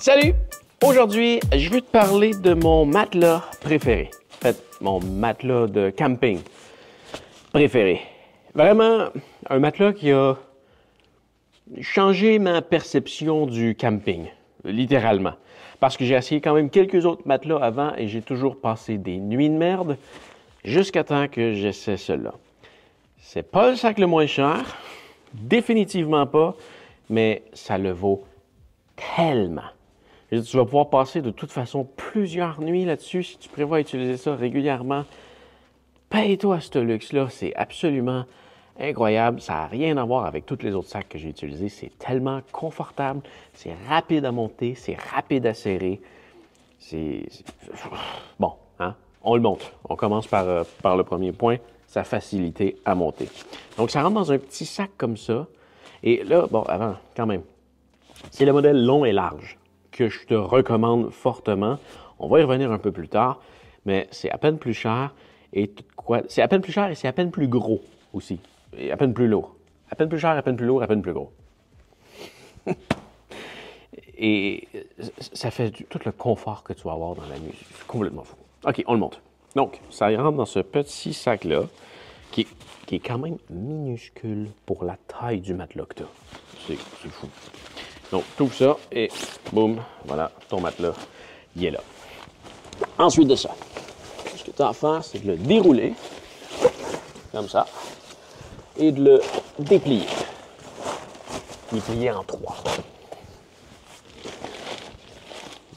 Salut! Aujourd'hui, je veux te parler de mon matelas préféré. En fait, mon matelas de camping préféré. Vraiment, un matelas qui a changé ma perception du camping, littéralement. Parce que j'ai essayé quand même quelques autres matelas avant et j'ai toujours passé des nuits de merde jusqu'à temps que j'essaie celui-là. C'est pas le sac le moins cher, définitivement pas, mais ça le vaut tellement. Tu vas pouvoir passer de toute façon plusieurs nuits là-dessus si tu prévois utiliser ça régulièrement. Paye-toi ce luxe-là, c'est absolument incroyable. Ça n'a rien à voir avec tous les autres sacs que j'ai utilisés. C'est tellement confortable, c'est rapide à monter, c'est rapide à serrer. Bon, hein? On le monte. On commence par le premier point, sa facilité à monter. Donc, ça rentre dans un petit sac comme ça. Et là, bon, avant, quand même, c'est le modèle long et large que je te recommande fortement. On va y revenir un peu plus tard, mais c'est à peine plus cher et c'est à peine plus cher et c'est à peine plus gros aussi, et à peine plus lourd. À peine plus cher, à peine plus lourd, à peine plus gros. Et ça fait tout le confort que tu vas avoir dans la nuit. C'est complètement fou. OK, on le monte. Donc, ça rentre dans ce petit sac-là, qui est quand même minuscule pour la taille du matelas que tu as. C'est fou. Donc, tout ça et boum, voilà, ton matelas, il est là. Ensuite de ça, ce que tu as à faire, c'est de le dérouler, comme ça, et de le déplier. Déplier en trois.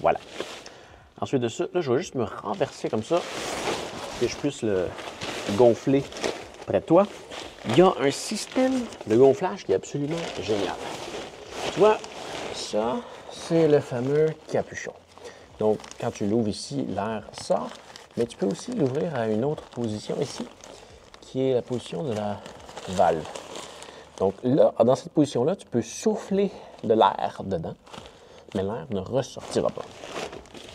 Voilà. Ensuite de ça, là, je vais juste me renverser comme ça, pour que je puisse le gonfler près de toi. Il y a un système de gonflage qui est absolument génial. Tu vois, ça, c'est le fameux capuchon. Donc, quand tu l'ouvres ici, l'air sort, mais tu peux aussi l'ouvrir à une autre position ici, qui est la position de la valve. Donc là, dans cette position-là, tu peux souffler de l'air dedans, mais l'air ne ressortira pas.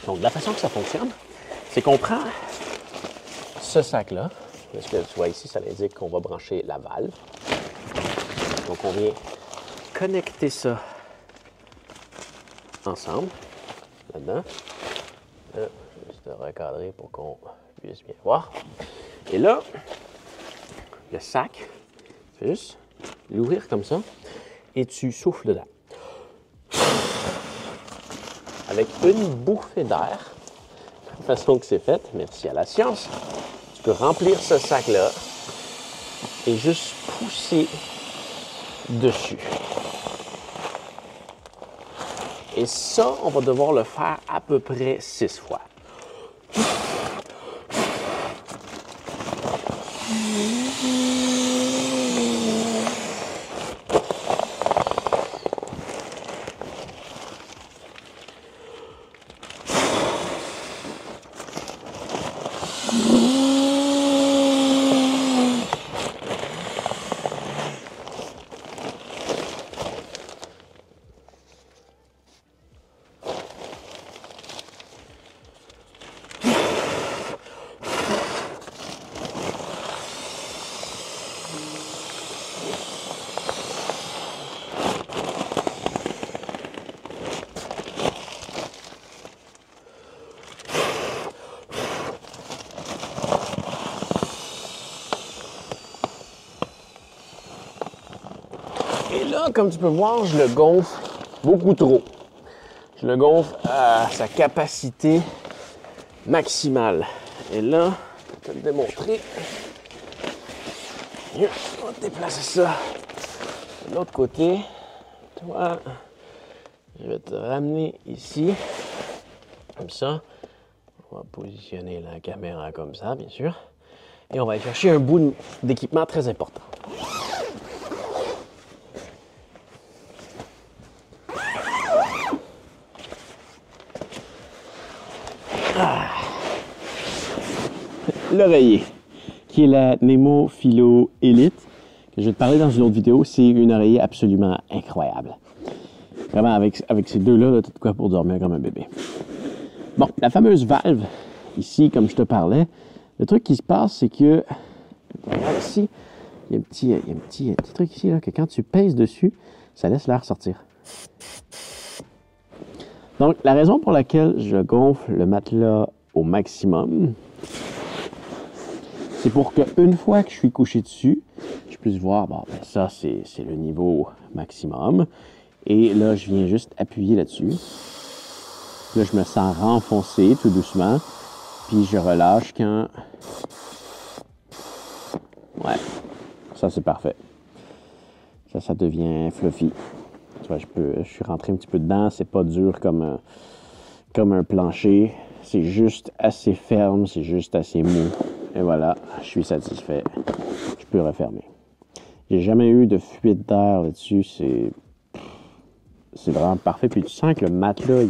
Donc, la façon que ça fonctionne, c'est qu'on prend ce sac-là, parce que tu vois ici, ça indique qu'on va brancher la valve. Donc, on vient connecter ça ensemble, là-dedans. Là, je vais juste recadrer pour qu'on puisse bien voir. Et là, le sac, tu fais juste l'ouvrir comme ça et tu souffles dedans. Avec une bouffée d'air, de la façon que c'est fait, merci à la science, tu peux remplir ce sac-là et juste pousser dessus. Et ça, on va devoir le faire à peu près 6 fois. Et là, comme tu peux voir, je le gonfle beaucoup trop. Je le gonfle à sa capacité maximale. Et là, je vais te le démontrer. On va déplacer ça de l'autre côté. Toi, je vais te ramener ici. Comme ça. On va positionner la caméra comme ça, bien sûr. Et on va aller chercher un bout d'équipement très important. L'oreiller, qui est la Nemo Philo Elite, que je vais te parler dans une autre vidéo. C'est une oreiller absolument incroyable. Vraiment, avec ces deux-là, tu as de quoi pour dormir comme un bébé. Bon, la fameuse valve, ici, comme je te parlais, le truc qui se passe, c'est que, regarde ici, il y a un petit truc ici, là, que quand tu pèses dessus, ça laisse l'air sortir. Donc, la raison pour laquelle je gonfle le matelas au maximum, c'est pour qu'une fois que je suis couché dessus, je puisse voir, bon, ben ça, c'est le niveau maximum. Et là, je viens juste appuyer là-dessus. Là, je me sens renfoncer tout doucement. Puis je relâche quand... Ouais, ça c'est parfait. Ça devient fluffy. Tu vois, je suis rentré un petit peu dedans. C'est pas dur comme un plancher. C'est juste assez ferme, c'est juste assez mou. Et voilà, je suis satisfait. Je peux refermer. J'ai jamais eu de fuite d'air là-dessus. C'est vraiment parfait. Puis tu sens que le matelas,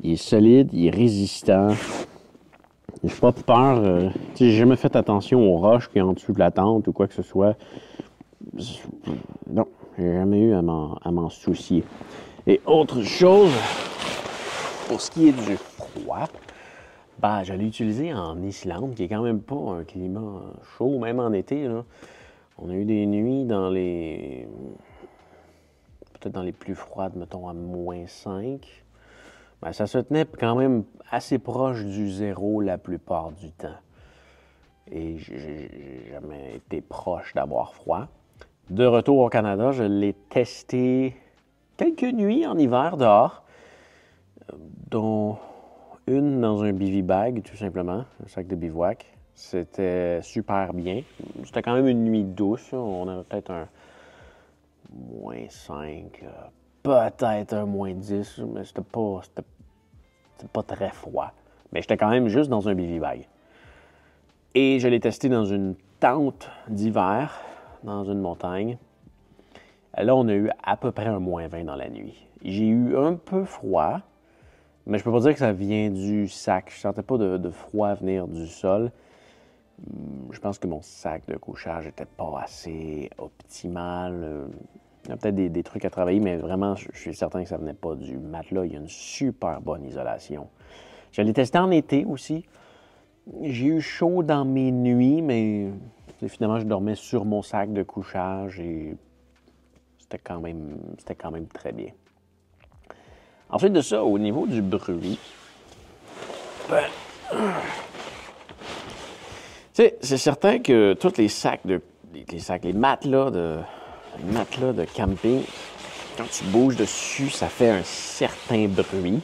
il est solide, il est résistant. J'ai pas peur. J'ai jamais fait attention aux roches qui sont en dessous de la tente ou quoi que ce soit. Non, j'ai jamais eu à m'en soucier. Et autre chose, pour ce qui est du froid, ben, je l'ai utilisé en Islande, qui est quand même pas un climat chaud, même en été. Là. On a eu des nuits peut-être dans les plus froides, mettons à -5. Ben, ça se tenait quand même assez proche du zéro la plupart du temps. Et j'ai jamais été proche d'avoir froid. De retour au Canada, je l'ai testé quelques nuits en hiver dehors, dont une dans un bivy bag, tout simplement, un sac de bivouac. C'était super bien. C'était quand même une nuit douce. On avait peut-être un -5, peut-être un -10, mais c'était pas très froid. Mais j'étais quand même juste dans un bivy bag. Et je l'ai testé dans une tente d'hiver, dans une montagne. Là, on a eu à peu près un -20 dans la nuit. J'ai eu un peu froid, mais je peux pas dire que ça vient du sac. Je sentais pas de froid venir du sol. Je pense que mon sac de couchage n'était pas assez optimal. Il y a peut-être des trucs à travailler, mais vraiment, je suis certain que ça venait pas du matelas. Il y a une super bonne isolation. Je l'ai testé en été aussi. J'ai eu chaud dans mes nuits, mais finalement, je dormais sur mon sac de couchage et c'était quand même très bien. Ensuite de ça, au niveau du bruit, ben, c'est certain que tous les les matelas de camping, quand tu bouges dessus, ça fait un certain bruit.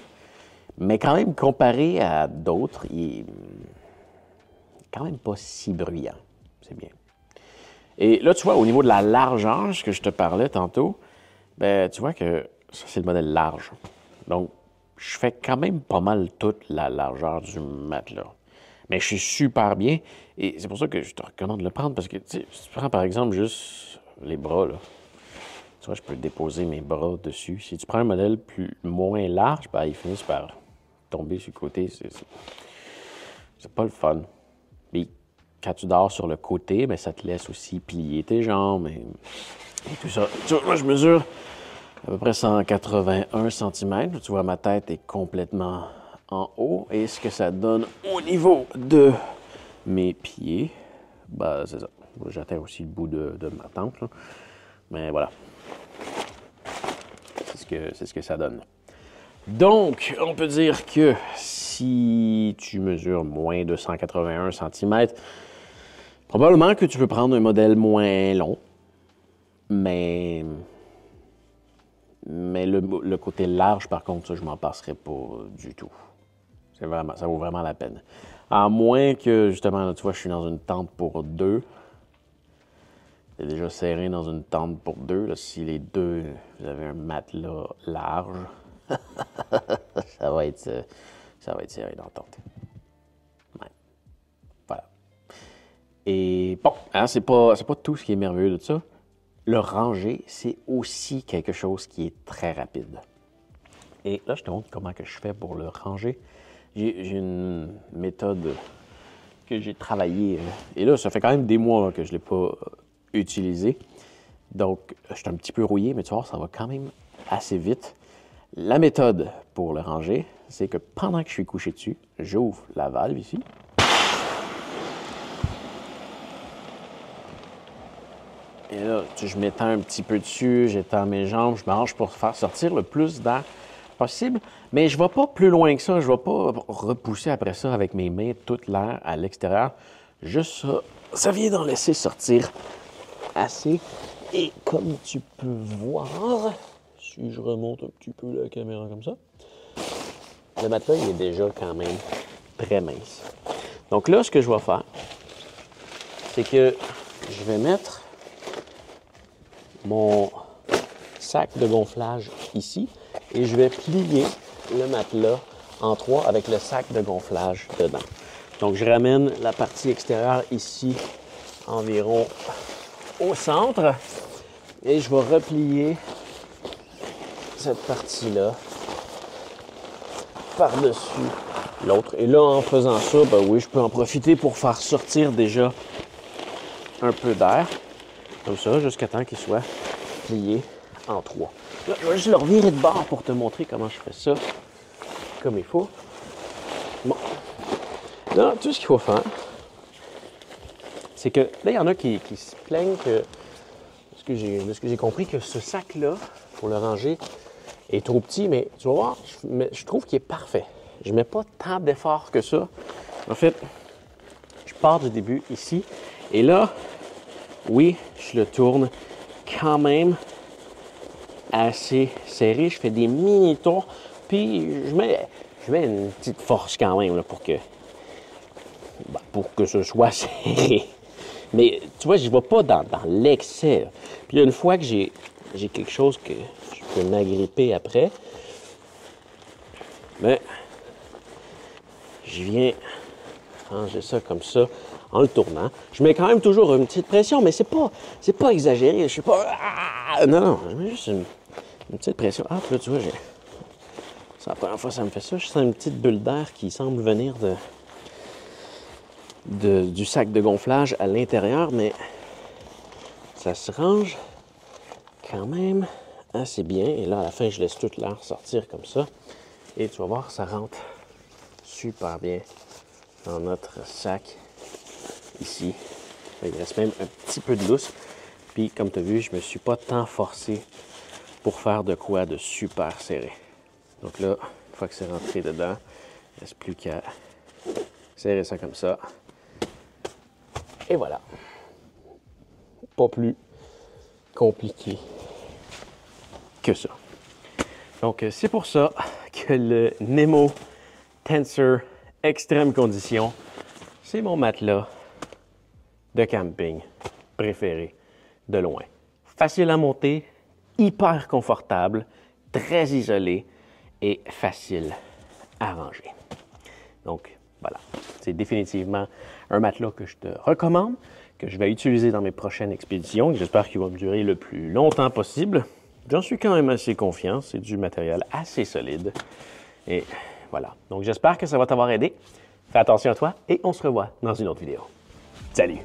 Mais quand même, comparé à d'autres, il est quand même pas si bruyant. C'est bien. Et là, tu vois, au niveau de la largeur, ce que je te parlais tantôt, ben, tu vois que ça, c'est le modèle large. Donc, je fais quand même pas mal toute la largeur du matelas. Mais je suis super bien. Et c'est pour ça que je te recommande de le prendre parce que, tu sais, si tu prends par exemple juste les bras, là, tu vois, je peux déposer mes bras dessus. Si tu prends un modèle moins large, ben, ils finissent par tomber sur le côté. C'est pas le fun. Puis, quand tu dors sur le côté, ben, ça te laisse aussi plier tes jambes et tout ça. Tu vois, moi, je mesure à peu près 181 cm. Tu vois, ma tête est complètement en haut. Et ce que ça donne au niveau de mes pieds, ben, c'est ça. J'atteins aussi le bout de ma tente, là. Mais voilà. C'est ce que ça donne. Donc, on peut dire que si tu mesures moins de 181 cm, probablement que tu peux prendre un modèle moins long, mais le côté large, par contre, ça, je m'en passerai pas du tout. Ça vaut vraiment la peine. À moins que, justement, là, tu vois, je suis dans une tente pour deux. C'est déjà serré dans une tente pour deux. Là, si les deux, vous avez un matelas large, ça va être serré dans la tente. Ouais. Voilà. Et bon, hein, c'est pas tout ce qui est merveilleux de ça. Le ranger, c'est aussi quelque chose qui est très rapide. Et là, je te montre comment que je fais pour le ranger. J'ai une méthode que j'ai travaillée. Et là, ça fait quand même des mois là, que je ne l'ai pas utilisée. Donc, je suis un petit peu rouillé, mais tu vois, ça va quand même assez vite. La méthode pour le ranger, c'est que pendant que je suis couché dessus, j'ouvre la valve ici. Et là, je m'étends un petit peu dessus, j'étends mes jambes, je m'arrange pour faire sortir le plus d'air possible, mais je ne vais pas plus loin que ça. Je ne vais pas repousser après ça avec mes mains toute l'air à l'extérieur. Juste ça, ça vient d'en laisser sortir assez. Et comme tu peux voir, si je remonte un petit peu la caméra comme ça, le matelas il est déjà quand même très mince. Donc là, ce que je vais faire, c'est que je vais mettre mon sac de gonflage ici et je vais plier le matelas en trois avec le sac de gonflage dedans. Donc, je ramène la partie extérieure ici environ au centre et je vais replier cette partie-là par-dessus l'autre. Et là, en faisant ça, ben oui, je peux en profiter pour faire sortir déjà un peu d'air, comme ça, jusqu'à temps qu'il soit plié en trois. Là, je vais juste le revirer de bord pour te montrer comment je fais ça comme il faut. Bon. Là, tout ce qu'il faut faire, c'est que là, il y en a qui se plaignent que, de ce que j'ai compris, que ce sac-là, pour le ranger, est trop petit, mais tu vas voir, je trouve qu'il est parfait. Je ne mets pas tant d'efforts que ça. En fait, je pars du début ici, et là, oui, je le tourne quand même assez serré. Je fais des mini-tours, puis je mets une petite force quand même là, pour que ce soit serré. Mais tu vois, je ne vais pas dans l'excès. Puis une fois que j'ai quelque chose que je peux m'agripper après, mais je viens ranger ça comme ça en le tournant. Je mets quand même toujours une petite pression, mais c'est pas exagéré. Je suis pas... Non, je mets juste une petite pression. Ah, puis là, tu vois, c'est la première fois que ça me fait ça. Je sens une petite bulle d'air qui semble venir du sac de gonflage à l'intérieur, mais ça se range quand même assez bien. Et là, à la fin, je laisse toute l'air sortir comme ça. Et tu vas voir, ça rentre super bien dans notre sac ici. Il reste même un petit peu de lousse. Puis, comme tu as vu, je ne me suis pas tant forcé pour faire de quoi de super serré. Donc là, une fois que c'est rentré dedans, il ne reste plus qu'à serrer ça comme ça. Et voilà. Pas plus compliqué que ça. Donc, c'est pour ça que le Nemo Tensor Extreme Condition, c'est mon matelas de camping préféré de loin. Facile à monter, hyper confortable, très isolé et facile à ranger. Donc, voilà. C'est définitivement un matelas que je te recommande, que je vais utiliser dans mes prochaines expéditions. J'espère qu'il va me durer le plus longtemps possible. J'en suis quand même assez confiant. C'est du matériel assez solide. Et voilà. Donc, j'espère que ça va t'avoir aidé. Fais attention à toi et on se revoit dans une autre vidéo. Salut!